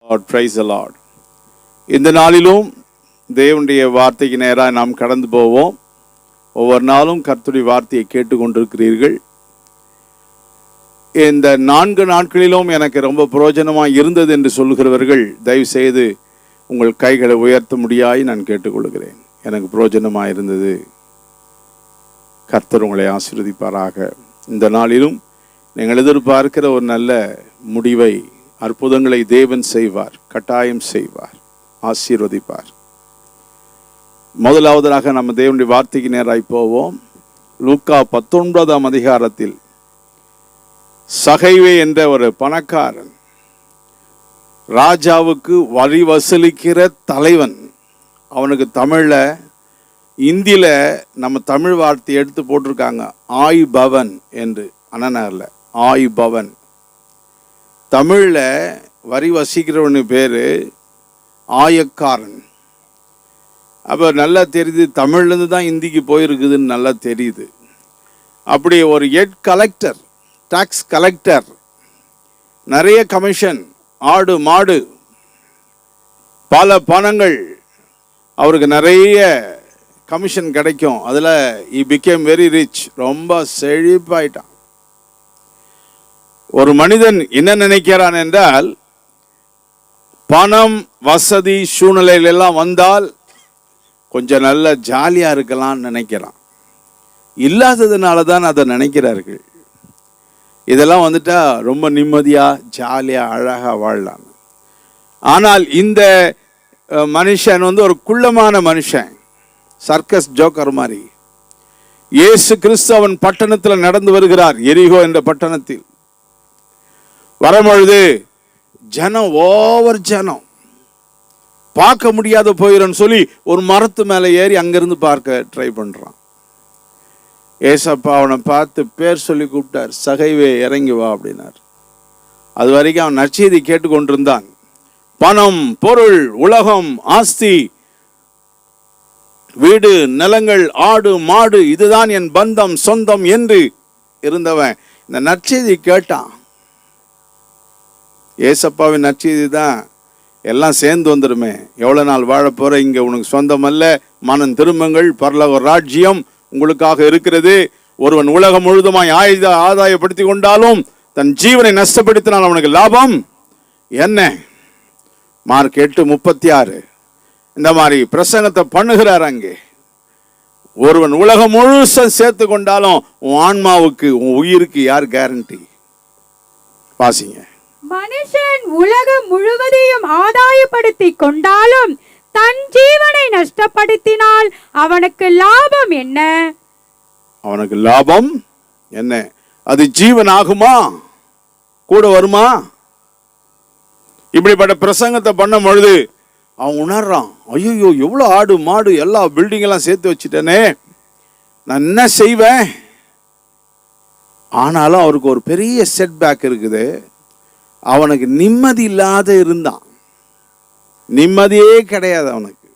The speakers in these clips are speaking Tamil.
Praise the Lord. இந்த நாளிலும் தேவனுடைய வார்த்தைக்கு நேராக நாம் கடந்து போவோம். ஒவ்வொரு நாளும் கர்த்தருடைய வார்த்தையை கேட்டுக்கொண்டிருக்கிறீர்கள். இந்த 4 நாட்களிலும் எனக்கு ரொம்ப பிரயோஜனமாக இருந்தது என்று சொல்கிறவர்கள் தயவு செய்து உங்கள் கைகளை உயர்த்த முடியாய் நான் கேட்டுக்கொள்கிறேன். எனக்கு பிரயோஜனமாக இருந்தது. கர்த்தர் உங்களை ஆசீர்வதிப்பாராக. இந்த நாளிலும் நீங்கள் எதிர்பார்க்கிற ஒரு நல்ல முடிவை, அற்புதங்களை தேவன் செய்வார், கட்டாயம் செய்வார், ஆசீர்வதிப்பார். முதலாவதாக நம்ம தேவனுடைய வார்த்தைக்கு நேராய் போவோம். லூக்கா 19ஆம் அதிகாரத்தில் சகைவே என்ற ஒரு பணக்காரன், ராஜாவுக்கு வரி வசூலிக்கிற தலைவன். அவனுக்கு தமிழில், இந்தியில் நம்ம தமிழ் வார்த்தையை எடுத்து போட்டிருக்காங்க ஆய் பவன் என்று. அண்ணனரில் ஆய் பவன். தமிழில் வரி வசிக்கிறவனு பேர் ஆயக்காரன். அப்போ நல்லா தெரியுது, தமிழ்லேருந்து தான் இந்திக்கு போயிருக்குதுன்னு நல்லா தெரியுது. அப்படி ஒரு ஹெட் கலெக்டர், டாக்ஸ் கலெக்டர், நிறைய கமிஷன், ஆடு மாடு, பல பணங்கள், அவருக்கு நிறைய கமிஷன் கிடைக்கும். அதில் he became very rich, ரொம்ப செழிப்பாயிட்டான். ஒரு மனிதன் என்ன நினைக்கிறான் என்றால், பணம் வசதி சூழ்நிலைகள் எல்லாம் வந்தால் கொஞ்சம் நல்ல ஜாலியாக இருக்கலாம்னு நினைக்கிறான். இல்லாததுனால தான் அதை நினைக்கிறார்கள். இதெல்லாம் வந்துட்டா ரொம்ப நிம்மதியாக ஜாலியாக அழகாக வாழலாம். ஆனால் இந்த மனுஷன் ஒரு குள்ளமான மனுஷன், சர்க்கஸ் ஜோக்கர் மாதிரி. இயேசு கிறிஸ்து அவன் பட்டணத்தில் நடந்து வருகிறார், எரிகோ என்ற பட்டணத்தில். வரும்பொழுது ஜனம், ஓவர் ஜனம், பார்க்க முடியாத போயிடும் சொல்லி ஒரு மரத்து மேலே ஏறி அங்கிருந்து பார்க்க ட்ரை பண்றான். ஏசப்பா அவனை பார்த்து பேர் சொல்லி கூப்பிட்டார். சகைவே இறங்கி வா அப்படின்னார். அது வரைக்கும் அவன் நற்செய்தி கேட்டுக்கொண்டிருந்தான். பணம், பொருள், உலகம், ஆஸ்தி, வீடு, நிலங்கள், ஆடு மாடு, இதுதான் என் பந்தம் சொந்தம் என்று இருந்தவன் இந்த நற்செய்தி கேட்டான். ஏசப்பாவின் நற்செய்தி தான் எல்லாம் சேர்ந்து வந்துடுமே. எவ்வளோ நாள் வாழ போற, இங்கே உனக்கு சொந்தம் அல்ல, மனம் திரும்புங்கள், பரலோக ராஜ்யம் உங்களுக்காக இருக்கிறது. ஒருவன் உலகம் முழுதுமாய் ஆதாயப்படுத்தி கொண்டாலும் தன் ஜீவனை நஷ்டப்படுத்தினால் அவனுக்கு லாபம் என்ன? மார்க் 8:36 இந்த மாதிரி பிரசங்கத்தை பண்ணுகிறார். அங்கே ஒருவன் உலகம் முழுசும் சேர்த்து கொண்டாலும் உன் ஆன்மாவுக்கு, உன் உயிருக்கு யார் கேரண்டி? வாசிங்க. மனுஷன் உலகம் முழுவதையும் ஆதாயப்படுத்தி கொண்டாலும் தன் ஜீவனை நஷ்டப்படுத்தினால் அவனுக்கு லாபம் என்ன? அவனுக்கு லாபம் என்ன? அது ஜீவன் ஆகுமா? கூட வருமா? இப்படிப்பட்ட பிரசங்கத்தை பண்ணும் பொழுது அவன் உணர்றான், ஐயோ எவ்வளோ ஆடு மாடு எல்லா பில்டிங் எல்லாம் சேர்த்து வச்சுட்டேனே, நான் என்ன செய்வேன்? ஆனாலும் அவருக்கு ஒரு பெரிய செட்பேக் இருக்குது. அவனுக்கு நிம்மதி இல்லாத இருந்தான். நிம்மதியே கிடையாது அவனுக்கு.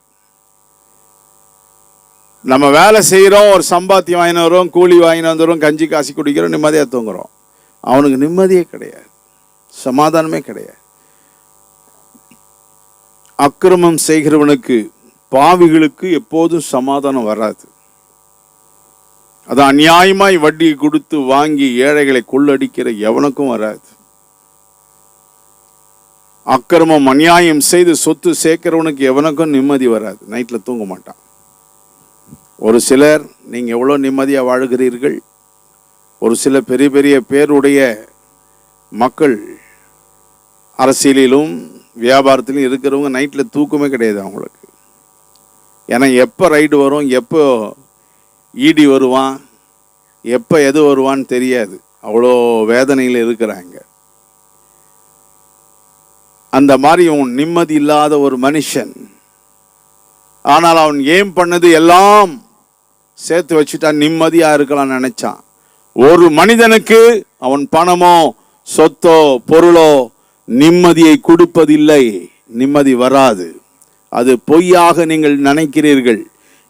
நம்ம வேலை செய்கிறோம், ஒரு சம்பாத்தியம் வாங்கின வரும், கூலி வாங்கின வந்துடும், கஞ்சி காசி குடிக்கிறோம், நிம்மதியாக தூங்குறோம். அவனுக்கு நிம்மதியே கிடையாது, சமாதானமே கிடையாது. அக்கிரமம் செய்கிறவனுக்கு, பாவிகளுக்கு எப்போதும் சமாதானம் வராது. அது அநியாயமாய் வட்டி கொடுத்து வாங்கி ஏழைகளை கொள்ளடிக்கிற எவனுக்கும் வராது. அக்கிரமம் அநியாயம் செய்து சொத்து சேர்க்கிறவனுக்கு எவனுக்கும் நிம்மதி வராது. நைட்டில் தூங்க மாட்டான். ஒரு சிலர், நீங்கள் எவ்வளோ நிம்மதியாக வாழுகிறீர்கள். ஒரு சில பெரிய பெரிய பேருடைய மக்கள், அரசியலிலும் வியாபாரத்திலும் இருக்கிறவங்க நைட்டில் தூக்கமே கிடையாது அவங்களுக்கு. ஏன்னா எப்போ ரைடு வரும், எப்போ ஈடி வருவான், எப்போ எது வருவான்னு தெரியாது. அவ்வளோ வேதனையில் இருக்கிறாங்க. அந்த மாதிரி அவன் நிம்மதி இல்லாத ஒரு மனுஷன். ஆனால் அவன் ஏன் பண்ணது எல்லாம் சேர்த்து வச்சுட்டான், நிம்மதியாக இருக்கலாம் நினைச்சான். ஒரு மனிதனுக்கு அவன் பணமோ சொத்தோ பொருளோ நிம்மதியை கொடுப்பதில்லை. நிம்மதி வராது. அது பொய்யாக நீங்கள் நினைக்கிறீர்கள்.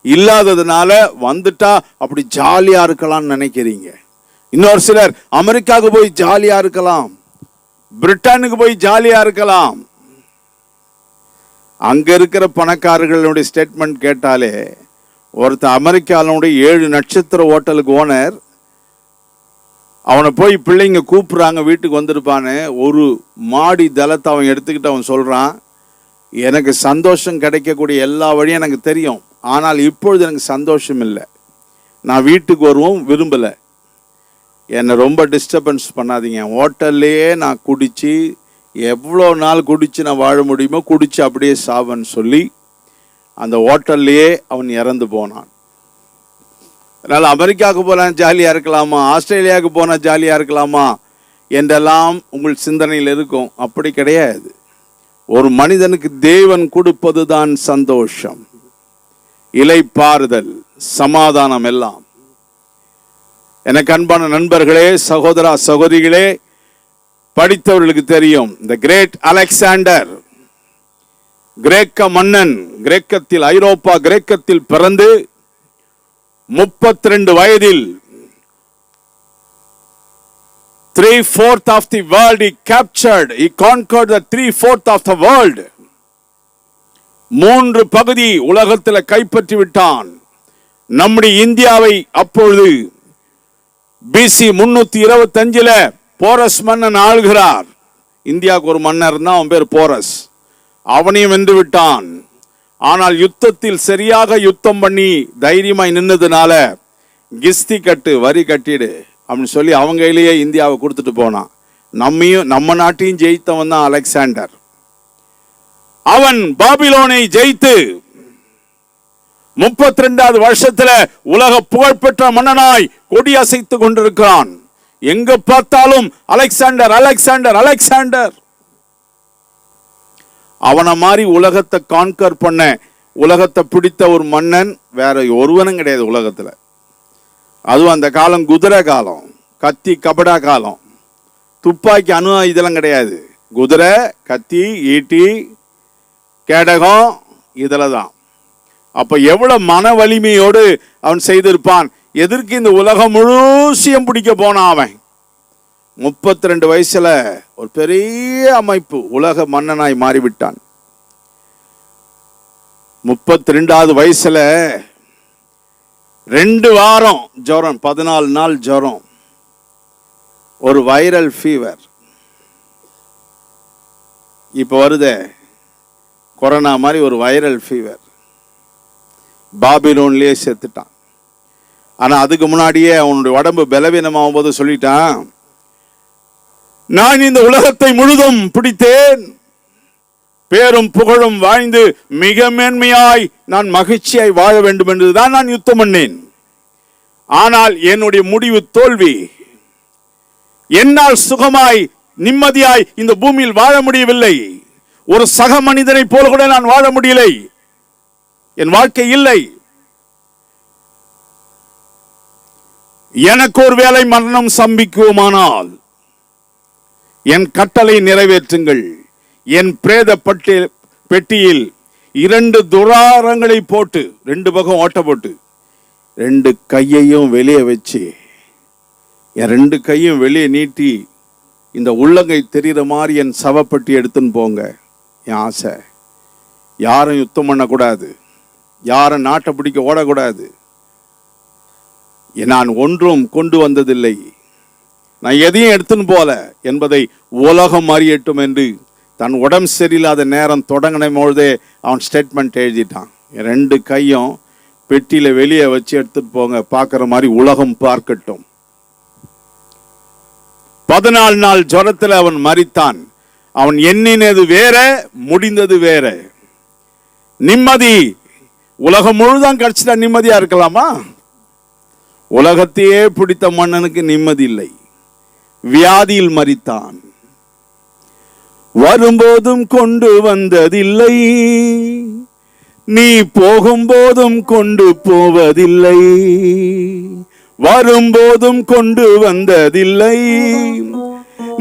இல்லாததுனால வந்துட்டா அப்படி ஜாலியாக இருக்கலாம்னு நினைக்கிறீங்க. இன்னொரு சிலர் அமெரிக்காவுக்கு போய் ஜாலியாக இருக்கலாம், பிரிட்டனுக்கு போய் ஜாலியாக இருக்கலாம். அங்க இருக்கிற பணக்காரர்களுடைய ஸ்டேட்மெண்ட் கேட்டாலே, ஒருத்தர் அமெரிக்காவுடைய 7 நட்சத்திர ஹோட்டலுக்கு ஓனர், அவனை போய் பிள்ளைங்க கூப்பிடுறாங்க வீட்டுக்கு வந்திருப்பான்னு, ஒரு மாடி தளத்தை அவன் எடுத்துக்கிட்டு அவன் சொல்றான், எனக்கு சந்தோஷம் கிடைக்கக்கூடிய எல்லா வழியும் எனக்கு தெரியும், ஆனால் இப்பொழுது எனக்கு சந்தோஷம் இல்லை, நான் வீட்டுக்கு வருவோம் விரும்பலை, என்னை ரொம்ப டிஸ்டர்பன்ஸ் பண்ணாதீங்க, ஹோட்டல்லையே நான் குடித்து எவ்வளோ நாள் குடித்து நான் வாழ முடியுமோ குடித்து அப்படியே சாவன்னு சொல்லி அந்த ஹோட்டல்லையே அவன் இறந்து போனான். அதனால் அமெரிக்காவுக்கு போனால் ஜாலியாக இருக்கலாமா, ஆஸ்திரேலியாவுக்கு போனால் ஜாலியாக இருக்கலாமா என்றெல்லாம் உங்கள் சிந்தனையில் இருக்கும். அப்படி கிடையாது. ஒரு மனிதனுக்கு தேவன் கொடுப்பது தான் சந்தோஷம், இளைப்பாறுதல், சமாதானம் எல்லாம். எனக்கு அன்பான நண்பர்களே, சகோதரா சகோதரிகளே, படித்தவர்களுக்கு தெரியும், இந்த கிரேட் அலெக்சாண்டர் கிரேக்க மன்னன், கிரேக்கத்தில், ஐரோப்பா கிரேக்கத்தில் பிறந்து 32 வயதில் 3/4 of the world he captured. He conquered the 3/4 of the world. 3 பகுதி உலகத்தில் கைப்பற்றி விட்டான். நம்முடைய இந்தியாவை அப்பொழுது BC 325 போரஸ் மன்னன் ஆள்கிறார். இந்தியாவுக்கு ஒரு மன்னர் இருந்தான், அவன் பேர் போரஸ். அவனையும் வென்று விட்டான். ஆனால் யுத்தத்தில் சரியாக யுத்தம் பண்ணி தைரியமாய் நின்னதுனால கிஸ்தி கட்டு, வரி கட்டிடு அப்படின்னு சொல்லி அவங்க கையிலேயே இந்தியாவை கொடுத்துட்டு போனான். நம்ம நாட்டையும் ஜெயித்தவன் தான் அலெக்சாண்டர். அவன் பாபிலோனை ஜெயித்து 32வது வருஷத்துல உலக புகழ்பெற்ற மன்னனாய் கொடி அசைத்து கொண்டிருக்கிறான். எங்க பார்த்தாலும் அலெக்சாண்டர் அலெக்சாண்டர் அலெக்சாண்டர். அவனை மாதிரி உலகத்தை கான்கர் பண்ண, உலகத்தை பிடித்த ஒரு மன்னன் வேற ஒருவனும் கிடையாது உலகத்துல. அதுவும் அந்த காலம் குதிரை காலம், கத்தி கபடா காலம், துப்பாக்கி அணு இதெல்லாம் கிடையாது. குதிரை, கத்தி, ஈட்டி, கேடகம் இதுல தான். அப்ப எவ்வளவு மன வலிமையோடு அவன் செய்திருப்பான். எதற்கு இந்த உலகம் முழுசியம் பிடிக்க போனான் அவன். 32 வயசுல ஒரு பெரிய அமைப்பு, உலக மன்னனாய் மாறிவிட்டான். 32வது வயசுல 2 வாரம் ஜுரம், 14 நாள் ஜுரம், ஒரு வைரல் ஃபீவர். இப்ப வருதே கொரோனா மாதிரி ஒரு வைரல் ஃபீவர். பாபிலோன்லயே செத்துட்டான். ஆனா அதுக்கு முன்னாடியே அவனுடைய உடம்பு பலவீனமாகும் போது சொல்லிட்டான், நான் இந்த உலகத்தை முழுதும் பிடித்தேன், பேரும் புகழும் வாழ்ந்து மிக மேன்மையாய் நான் மகிழ்ச்சியாய் வாழ வேண்டும் என்றுதான் நான் யுத்தம் பண்ணேன். ஆனால் என்னுடைய முடிவு தோல்வி. என்னால் சுகமாய் நிம்மதியாய் இந்த பூமியில் வாழ முடியவில்லை. ஒரு சக மனிதனை போல கூட நான் வாழ முடியலை. என் வாழ்க்கை இல்லை. எனக்கு ஒரு வேளை மரணம் சம்பிக்குமானால் என் கட்டளை நிறைவேற்றுங்கள். என் பிரேத பெட்டியில் 2 துராரங்களை போட்டு, 2 பக்கம் ஓட்ட போட்டு, 2 கையையும் வெளியே வச்சு, என் 2 கையும் வெளியே நீட்டி, இந்த உள்ளங்கை தெரிகிற மாதிரி என் சவப்பட்டி எடுத்துன்னு போங்க. என் ஆசை. யாரும் யுத்தம் பண்ணக்கூடாது, யாரும் நாட்டை பிடிக்க ஓடக்கூடாது. நான் ஒன்றும் கொண்டு வந்ததில்லை, நான் எதையும் எடுத்துன்னு போல என்பதை உலகம் அறியட்டும் என்று தன் உடம்பு சரியில்லாத நேரம் தொடங்கின பொழுதே அவன் ஸ்டேட்மெண்ட் எழுதிட்டான். 2 கையும் பெட்டியில வெளியே வச்சு எடுத்துட்டு போங்க, பார்க்குற மாதிரி உலகம் பார்க்கட்டும். 14 நாள் ஜுரத்தில் அவன் மரித்தான். அவன் எண்ணினது வேற, முடிந்தது வேற. நிம்மதி உலகம் முழுதான் கிடைச்சிட்டா நிம்மதியா இருக்கலாமா? உலகத்தையே பிடித்த மன்னனுக்கு நிம்மதி இல்லை. வியாதியில் மரித்தான். வரும்போதும் கொண்டு வந்ததில்லை, நீ போகும்போதும் கொண்டு போவதில்லை. வரும்போதும் கொண்டு வந்ததில்லை,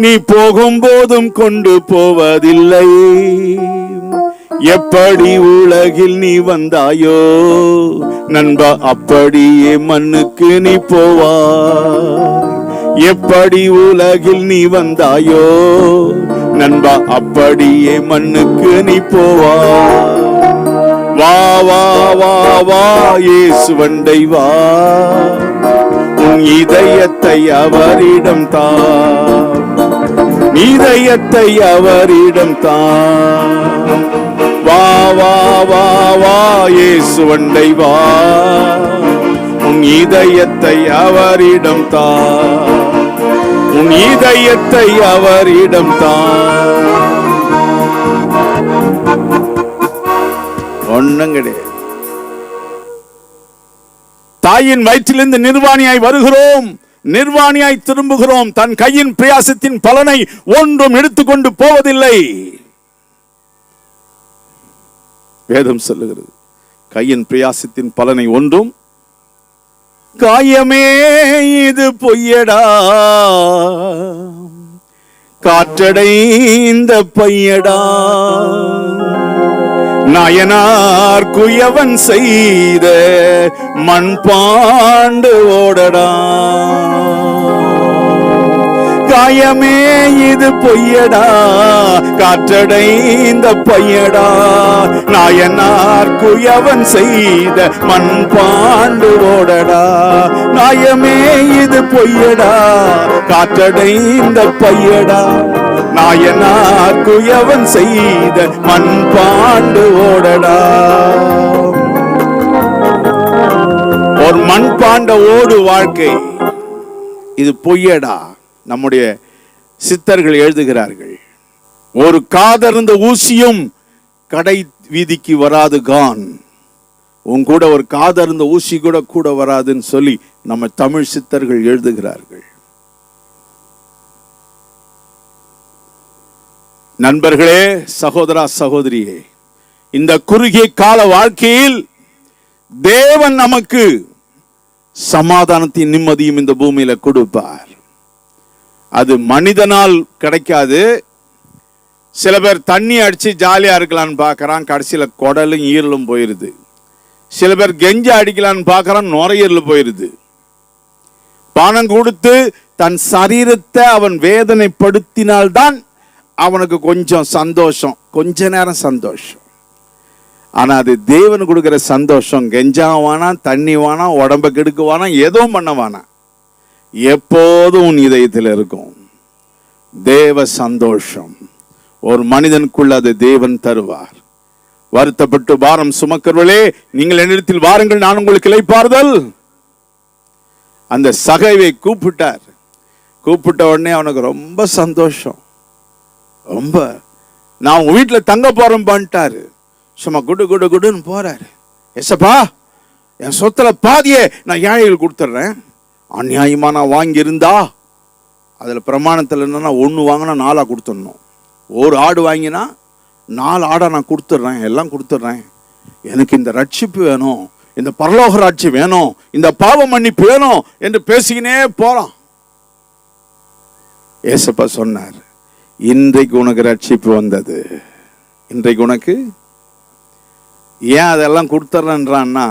நீ போகும்போதும் கொண்டு போவதில்லை. எப்படி உலகில் நீ வந்தாயோ நண்பா, அப்படியே மண்ணுக்கு நீ போவாய். எப்படி உலகில் நீ வந்தாயோ நண்பா, அப்படியே மண்ணுக்கு நீ போவாய். வா வா வா வா இயேசுவண்டை வா, உன் இதயத்தை அவரிடம் தா, இதயத்தை அவரிடம் தா. வா வா வா வா இயேசுவண்டை வா, உன் இதயத்தை அவரிடம் தா, உன் இதயத்தை அவரிடம் தா. ஒண்ணும் கிடையாது. தாயின் வயிற்றிலிருந்து நிர்வாணியாய் வருகிறோம், நிர்வாணியாய் திரும்புகிறோம். தன் கையின் பிரயாசத்தின் பலனை ஒன்றும் எடுத்துக்கொண்டு போவதில்லை. வேதம் சொல்லுகிறது, கையின் பிரயாசத்தின் பலனை ஒன்றும். காயமே இது பொய்யடா, காற்றடைந்த பையடா, நாயனார் குயவன் செய்த மண்பாண்டு ஓடடா. காயமே இது பொய்யடா, காற்றடைந்த பையடா, நாயனார் குயவன் செய்த மண்பாண்டு ஓடடா. நாயமே இது பொய்யடா, காற்றடைந்த பையடா, நாயனார் குயவன் செய்த மண்பாண்டு ஓடடா. ஒரு மண்பாண்ட ஓடு வாழ்க்கை, இது பொய்யடா. நம்முடைய சித்தர்கள் எழுதுகிறார்கள், ஒரு காதர்ந்த ஊசியும் கடை வீதிக்கு வராது கான். உன் கூட ஒரு காதர்ந்த ஊசி கூட கூட வராதுன்னு சொல்லி நம்ம தமிழ் சித்தர்கள் எழுதுகிறார்கள். நண்பர்களே, சகோதரா சகோதரியே, இந்த குறுகிய கால வாழ்க்கையில் தேவன் நமக்கு சமாதானத்தின் நிம்மதியும் இந்த பூமியில கொடுப்பார். அது மனிதனால் கிடைக்காது. சில பேர் தண்ணி அடிச்சு ஜாலியா இருக்கலான்னு பார்க்கறான், கடைசியில குடலும் ஈரலும் போயிருது. சில பேர் கெஞ்ச அடிக்கலான்னு பார்க்கறான், நுரையீரல் போயிருது. பணம் கொடுத்து தன் சரீரத்தை அவன் வேதனைப்படுத்தினால்தான் அவனுக்கு கொஞ்சம் சந்தோஷம், கொஞ்ச நேரம் சந்தோஷம். ஆனா அது தேவன் கொடுக்கிற சந்தோஷம் கெஞ்சா வேணாம், தண்ணி வேணாம், உடம்ப கெடுக்க வேணாம், எதுவும் பண்ண வேணாம், எப்போதும் உன் இதயத்தில் இருக்கும் தேவ சந்தோஷம். ஒரு மனிதனுக்குள்ள அதை தேவன் தருவார். வருத்தப்பட்டு பாரம் சுமக்கிறவர்களே, நீங்கள் என்னிடத்தில் வாருங்கள், நான் உங்களுக்கு இளைப்பாறுதல். அந்த சகைவை கூப்பிட்டார். கூப்பிட்ட உடனே அவனுக்கு ரொம்ப சந்தோஷம். ரொம்ப, நான் உங்க வீட்டில் தங்க போறேன் பண்ணிட்டாரு. சும்மா குடு குடு குடுன்னு போறாரு. எசப்பா, என் சொத்துல பாதியே நான் ஏழைகள் கொடுத்துட்றேன். அநியாயமா நான் வாங்கியிருந்தா அதில் பிரமாணத்தில் என்னன்னா, ஒன்று வாங்கினா 4 கொடுத்துடணும். ஒரு ஆடு வாங்கினா 4 ஆடை நான் கொடுத்துட்றேன், எல்லாம் கொடுத்துட்றேன். எனக்கு இந்த ரட்சிப்பு வேணும், இந்த பரலோக ராட்சி வேணும், இந்த பாவ மன்னிப்பு வேணும் என்று பேசிக்கினே போறான். ஏசப்பா சொன்னார், இன்றைக்கு உனக்கு ரட்சிப்பு வந்தது. இன்றைக்கு உனக்கு ஏன் அதெல்லாம் கொடுத்துட்றேன்றான்னா,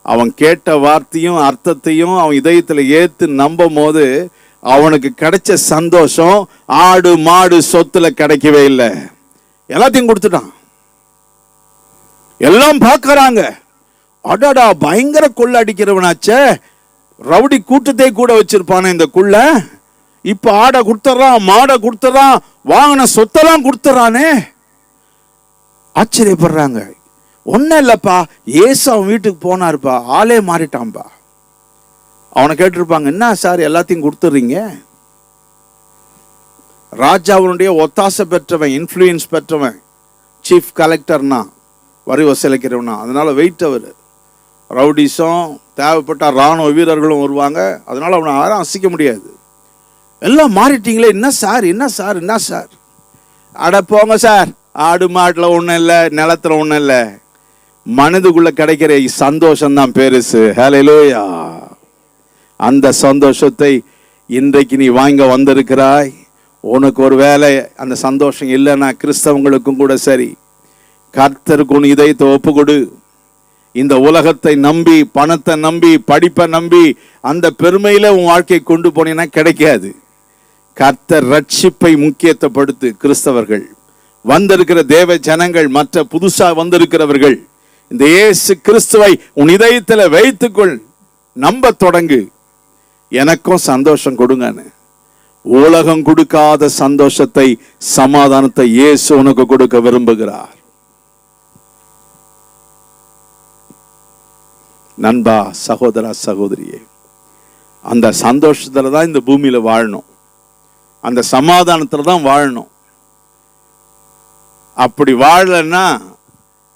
அவன் கேட்ட வார்த்தையும் அர்த்தத்தையும் அவன் இதயத்தில் ஏத்து நம்பும் போது அவனுக்கு கிடைச்ச சந்தோஷம் ஆடு மாடு சொத்துல கிடைக்கவே இல்லை. எல்லாத்தையும் கொடுத்துட்டான். எல்லாம் பார்க்கறாங்க, அடாடா பயங்கர கொள்ள அடிக்கிறவனாச்சே, ரவுடி கூட்டத்தை கூட வச்சிருப்பானே இந்த குள்ள, இப்ப ஆடை கொடுத்துறான், மாடை கொடுத்துறான், வாங்கின சொத்தெல்லாம் கொடுத்துறானே. ஆச்சரியப்படுறாங்க. ஒன்னும் இல்லப்பா, ஏசு அவன் வீட்டுக்கு போனாருப்பா, ஆளே மாறிட்டான்பா. அவனை கேட்டிருப்பாங்க, என்ன சார் எல்லாத்தையும் கொடுத்துறீங்க? ராஜாவுடைய ஒத்தாசை பெற்றவன், இன்ஃப்ளூயன்ஸ் பெற்றவன், சீஃப் கலெக்டர்னா, வரி வசூலிக்கிறவனா, அதனால வெயிட் அவர். ரவுடிஸும் தேவைப்பட்ட இராணுவ வீரர்களும் வருவாங்க, அதனால அவனை யாரும் அசைக்க முடியாது. எல்லாம் மாறிட்டீங்களே, என்ன சார் என்ன சார் என்ன சார்? அட போங்க சார், ஆடு மாட்டில் ஒன்றும் இல்லை, நிலத்தில் ஒன்றும் இல்லை, மனதுக்குள்ள கிடைக்கிற சந்தோஷம் தான் பெருசு. ஹல்லேலூயா. அந்த சந்தோஷத்தை இன்றைக்கு நீ வாங்க வந்திருக்கிறாய். உனக்கு ஒரு வேலை அந்த சந்தோஷம் இல்லைன்னா, கிறிஸ்தவங்களுக்கும் கூட சரி, கர்த்தருக்கு உன் இதயத்தை ஒப்புக்கொடு. இந்த உலகத்தை நம்பி, பணத்தை நம்பி, படிப்பை நம்பி அந்த பெருமையில உன் வாழ்க்கை கொண்டு போனீங்கன்னா கிடைக்காது. கர்த்தர் ரட்சிப்பை முக்கியத்துவப்படுத்து. கிறிஸ்தவர்கள், வந்திருக்கிற தேவ ஜனங்கள், மற்ற புதுசா வந்திருக்கிறவர்கள், இந்த இயேசு கிறிஸ்துவை உன் இதயத்தில் வைத்துக்கொள், நம்ப தொடங்கு. எனக்கும் சந்தோஷம் கொடுங்கன்னு. உலகம் கொடுக்காத சந்தோஷத்தை, சமாதானத்தை இயேசு உனக்கு கொடுக்க விரும்புகிறார். நண்பா, சகோதரா, சகோதரியே, அந்த சந்தோஷத்துல தான் இந்த பூமியில வாழணும், அந்த சமாதானத்துல தான் வாழணும். அப்படி வாழலன்னா,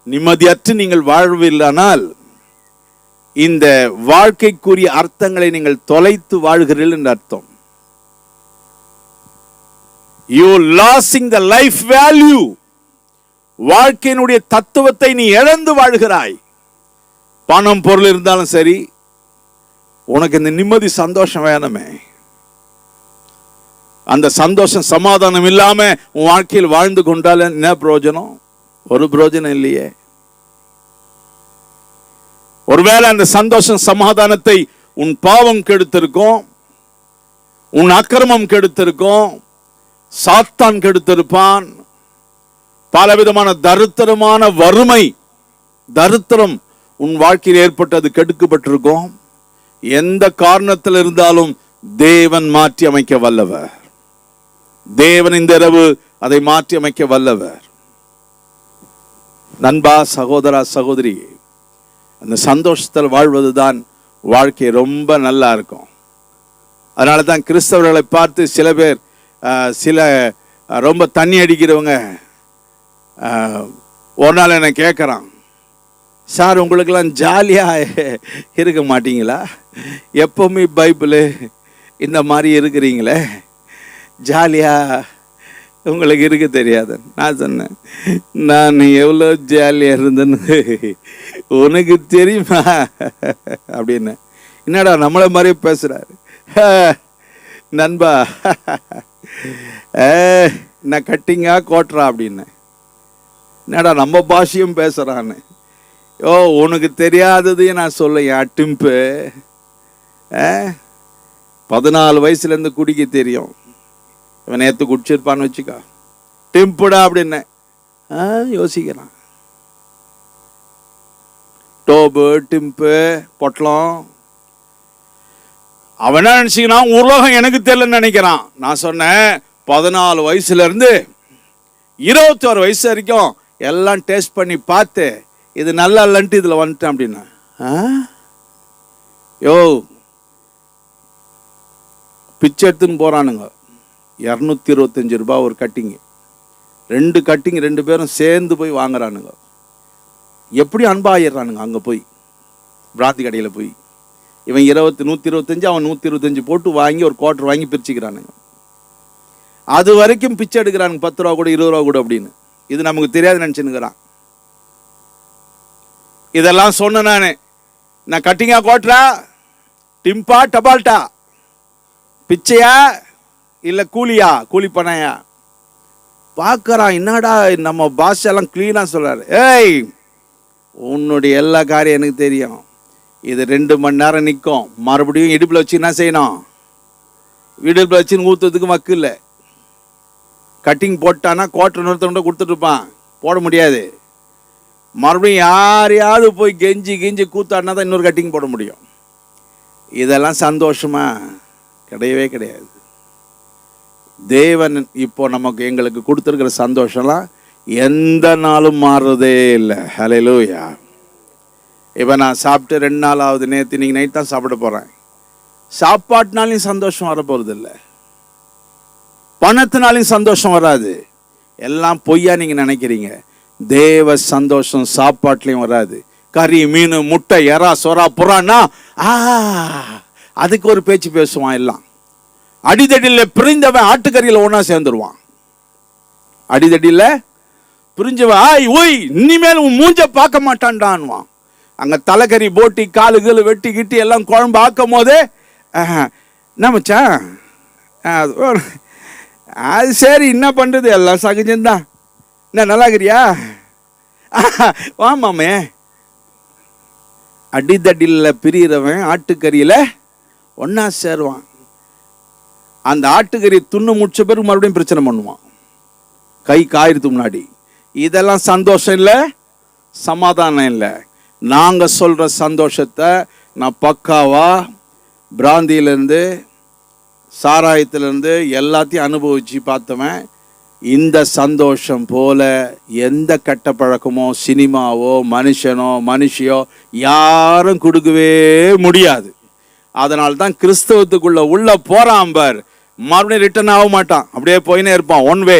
நிம்மதியற்று நீங்கள் வாழ்வில்லைனால் இந்த வாழ்க்கைக்குரிய அர்த்தங்களை நீங்கள் தொலைத்து வாழ்கிறீர்கள் என்று அர்த்தம். You losing the life value. வாழ்க்கையினுடைய தத்துவத்தை நீ இழந்து வாழ்கிறாய். பணம் பொருள் இருந்தாலும் சரி, உனக்கு இந்த நிம்மதி சந்தோஷம் வேணுமே. அந்த சந்தோஷம் சமாதானம் இல்லாம உன் வாழ்க்கையில் வாழ்ந்து கொண்டால் என்ன பிரயோஜனம்? ஒரு பிரயோஜனம் இல்லையே. ஒருவேளை அந்த சந்தோஷம் சமாதானத்தை உன் பாவம் கெடுத்திருக்கும், உன் அக்கிரமம் கெடுத்திருக்கும், சாத்தான் கெடுத்திருப்பான். பலவிதமான தரித்திரமான வறுமை, தரித்திரம் உன் வாழ்க்கையில் ஏற்பட்டது, கெடுக்கப்பட்டிருக்கும். எந்த காரணத்தில் இருந்தாலும் தேவன் மாற்றி அமைக்க வல்லவர். தேவன் இந்த இரவு அதை மாற்றி அமைக்க வல்லவர். நண்பா, சகோதரா, சகோதரி, அந்த சந்தோஷத்தில் வாழ்வதுதான் வாழ்க்கை ரொம்ப நல்லா இருக்கும். அதனால தான் கிறிஸ்தவர்களை பார்த்து சில பேர், சில ரொம்ப தண்ணி அடிக்கிறவங்க ஒரு நாள் என்ன கேட்குறான், சார் உங்களுக்கெல்லாம் ஜாலியாக இருக்க மாட்டீங்களா? எப்பவுமே பைபிள் இந்த மாதிரி இருக்கிறீங்களே, ஜாலியாக உங்களுக்கு இருக்க தெரியாது. நான் சொன்னேன், நான் எவ்வளோ ஜாலியாக இருந்தேன்னு உனக்கு தெரியுமா அப்படின்னு. என்னடா நம்மளை மாதிரி பேசுகிறாரு நண்பா, நான் கட்டிங்கா கோட்டுறா அப்படின்னு. என்னடா நம்ம பாஷையும் பேசுகிறான்னு. ஓ, உனக்கு தெரியாததையும் நான் சொல்ல, டிம்பு 14 வயசுலேருந்து குடிக்க தெரியும். இவன் நேற்று குடிச்சிருப்பான்னு வச்சுக்கா, டிம்புடா அப்படின்னு யோசிக்கிறான். டோபு, டிம்பு, பொட்டலம், அவன் என்ன நினைச்சிக்கிறான், உலகம் எனக்கு தெரியலன்னு நினைக்கிறான். நான் சொன்னேன், 14 வயசுலேருந்து 21 வயசு வரைக்கும் எல்லாம் டேஸ்ட் பண்ணி பார்த்து இது நல்லா இல்லைன்ட்டு இதில் வந்துட்டேன் அப்படின்னா. யோ, பிச்சை எடுத்துன்னு போகிறானுங்க. 225 ரூபாய் ஒரு கட்டிங்கு, 2 கட்டிங் 2 பேரும் சேர்ந்து போய் வாங்குறானுங்க. எப்படி அன்பாயிடுறானுங்க அங்கே போய், பிராந்தி கடையில் போய். இவன் 125, அவன் 125 போட்டு வாங்கி ஒரு குவார்டர் வாங்கி பிரிச்சுக்கிறானுங்க. அது வரைக்கும் பிச்சை எடுக்கிறானுங்க, 10 ரூபா கூட 20 ரூபா கூட அப்படின்னு. இது நமக்கு தெரியாது நினச்சினுக்கிறான். இதெல்லாம் சொன்ன நான் கட்டிங்கா குவார்டரா, டிம்பா டபால்ட்டா, பிச்சையா இல்லை கூலியா, கூலி பணையா பார்க்குறான். என்னடா நம்ம பாஷெல்லாம் கிளீனாக சொல்கிறாரு, ஏய் உன்னுடைய எல்லா காரியம் எனக்கு தெரியும், இது 2 மணி நேரம் நிற்கும், மறுபடியும் இடுப்பில் வச்சு என்ன செய்யணும், இடுப்பில் வச்சுன்னு ஊற்றுறதுக்கு மக்கு இல்லை. கட்டிங் போட்டானா குவார்டர் இன்னொருத்தவங்க கொடுத்துட்ருப்பான், போட முடியாது. மறுபடியும் யாரையாவது போய் கெஞ்சி கூத்தாடினா தான் இன்னொரு கட்டிங் போட முடியும். இதெல்லாம் சந்தோஷமா? கிடையவே கிடையாது. தேவன் இப்போ நமக்கு எங்களுக்கு கொடுத்துருக்கிற சந்தோஷம்லாம் எந்த நாளும் மாறுறதே இல்லை. ஹல்லேலூயா. இப்போ நான் சாப்பிட்டு 2 நாள் ஆகுது, நேற்று நீங்கள் நைட் தான் சாப்பிட போகிறேன். சாப்பாட்டுனாலையும் சந்தோஷம் வரப்போகிறது இல்லை, பணத்தினாலையும் சந்தோஷம் வராது. எல்லாம் பொய்யா நீங்கள் நினைக்கிறீங்க. தேவ சந்தோஷம் சாப்பாட்லையும் வராது. கறி, மீன், முட்டை, எறா, சொரா, புறான்னா அதுக்கு ஒரு பேச்சு பேசுவான். எல்லாம் அடிதடியில் பிரிந்தவன் ஆட்டுக்கறியில் ஒன்றா சேர்ந்துருவான். அடிதடியில் பிரிஞ்சவன் ஓய் இனிமேல் உன் மூஞ்ச பார்க்க மாட்டான்டான்வான். அங்கே தலைக்கறி போட்டி காலுகள் வெட்டி கிட்டி எல்லாம் குழம்பு ஆக்கும் போதே என்ன மச்சான் அது சரி என்ன பண்ணுறது, எல்லாம் சகஜம்தான், என்ன நல்லாக்கிறியா வாமாமே. அடிதடியில் பிரிகிறவன் ஆட்டுக்கறியில் ஒன்றா சேருவான். அந்த ஆட்டுக்கறி துண்ணு முடிச்ச பிறகு மறுபடியும் பிரச்சனை பண்ணுவான், கை காயறதுக்கு முன்னாடி. இதெல்லாம் சந்தோஷம் இல்லை, சமாதானம் இல்லை. நாங்க சொல்ற சந்தோஷத்தை நான் பக்காவா பிராந்தியிலேருந்து சாராயத்திலேருந்து எல்லாத்தையும் அனுபவிச்சு பார்த்தவன். இந்த சந்தோஷம் போல எந்த கெட்ட பழக்கமோ சினிமாவோ மனுஷனோ மனுஷியோ யாரும் கொடுக்கவே முடியாது. அதனால தான் கிறிஸ்தவத்துக்குள்ள உள்ள போறான் பார், மறுபடியும் ரிட்டர்ன் ஆக மாட்டான், அப்படியே போயினே இருப்பான் ஒன் வே.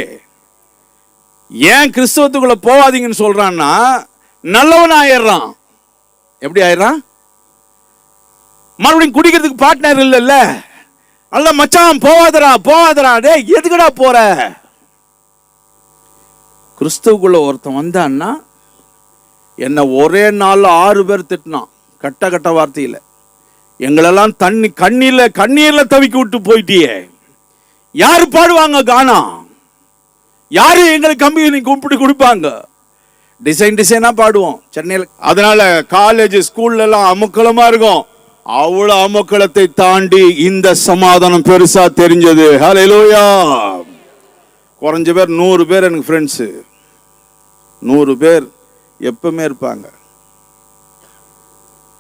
ஏன் கிறிஸ்தவத்துக்குள்ள போவாதீங்கன்னு சொல்றான்னா, நல்லவன் ஆயிடுறான். எப்படி ஆயிடுறான்? மறுபடியும் குடிக்கிறதுக்கு பார்ட்னர் இல்லைல்ல. அல்ல மச்சான் போவாதரா போவாதரா, டே எதுக்குடா போற? கிறிஸ்துவுக்குள்ள ஒருத்தன் வந்தான்னா, என்ன ஒரே நாள்ல 6 பேர் திட்டினான் கட்ட கட்ட வார்த்தையில. எங்களெல்லாம் கண்ணீர்ல தவிக்க விட்டு போயிட்டியே. யாரு பாடுவாங்க கானா? யாரு எங்களுக்கு கம்பெனி கூப்பிட்டு கொடுப்பாங்க? டிசைனா பாடுவோம் சென்னையில். அதனால காலேஜ் ஸ்கூல்ல எல்லாம் அமுக்களமா இருக்கும். அவ்வளவு அமுக்களத்தை தாண்டி இந்த சமாதானம் பெருசா தெரிஞ்சது. ஹல்லேலூயா. குறைஞ்ச பேர் 100 பேர் எனக்கு ஃப்ரெண்ட்ஸு. 100 பேர் எப்பவுமே இருப்பாங்க.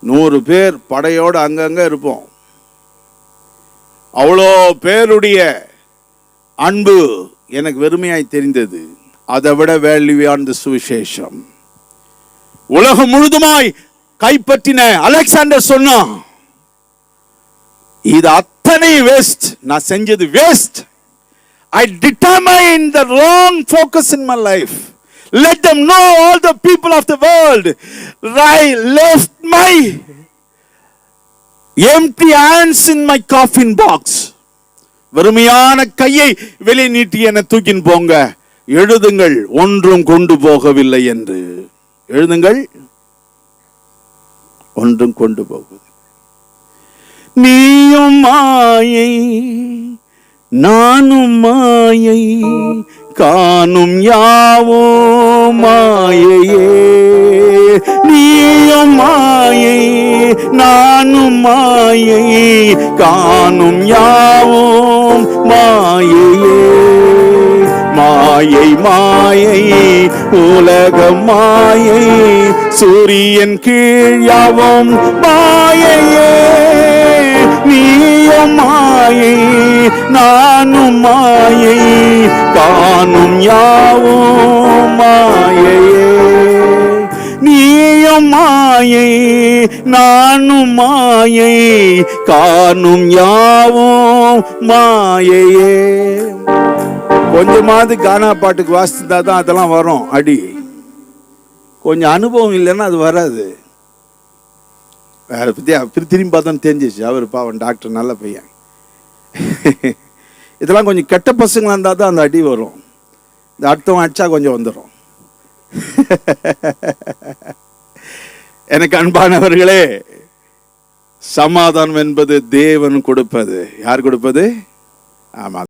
100 பேர் படையோடு அங்கங்க இருப்போம். அவ்வளோ பேருடைய அன்பு எனக்கு வெறுமையாய் தெரிந்தது. அதை விட வேல்யூவான சுவிசேஷம் உலகம் முழுதுமாய் கைப்பற்றின அலெக்சாண்டர் சொன்னான், இது அத்தனை வேஸ்ட், நான் செஞ்சது waste. I determined the wrong focus in my life. Let them know, all the people of the world, I left my empty hands in my coffin box. வெறுமையான கையை வெளியே நீட்டி என தூக்கின் போங்க, எழுதுங்கள் ஒன்றும் கொண்டு போகவில்லை என்று. எழுதுங்கள் ஒன்றும் கொண்டு போகவில்லை. நீயும் மாயை நானும் மாயை, காணும் யாவோ மாயையே. நீயும் மாயை நானும் மாயை, காணும் யாவும் மாயையே. மாயை மாயை உலகம் மாயை, சூரியன் கீழ் யாவும் மாயையே. நீயும் மாயை நானும் மாயை, காணும் யாவும் மாயையே. நீயும் மாயை நானும் மாயை, காணும் யாவும் மாயையே. கொஞ்சமாவது கானா பாட்டுக்கு வாசித்தா தான் அதெல்லாம் வரும் அடி. கொஞ்சம் அனுபவம் இல்லைன்னா அது வராது. வேற பற்றி திரும்பி பார்த்தோன்னு தெரிஞ்சிச்சு, அவர் பாவன் டாக்டர் நல்ல பையன். இதெல்லாம் கொஞ்சம் கெட்ட பசங்களாக இருந்தால் தான் அந்த அடி வரும். இந்த அடுத்தவன் அடிச்சா கொஞ்சம் வந்துடும். எனக்கு அன்பானவர்களே, சமாதானம் என்பது தேவன் கொடுப்பது. யார் கொடுப்பது? ஆமா.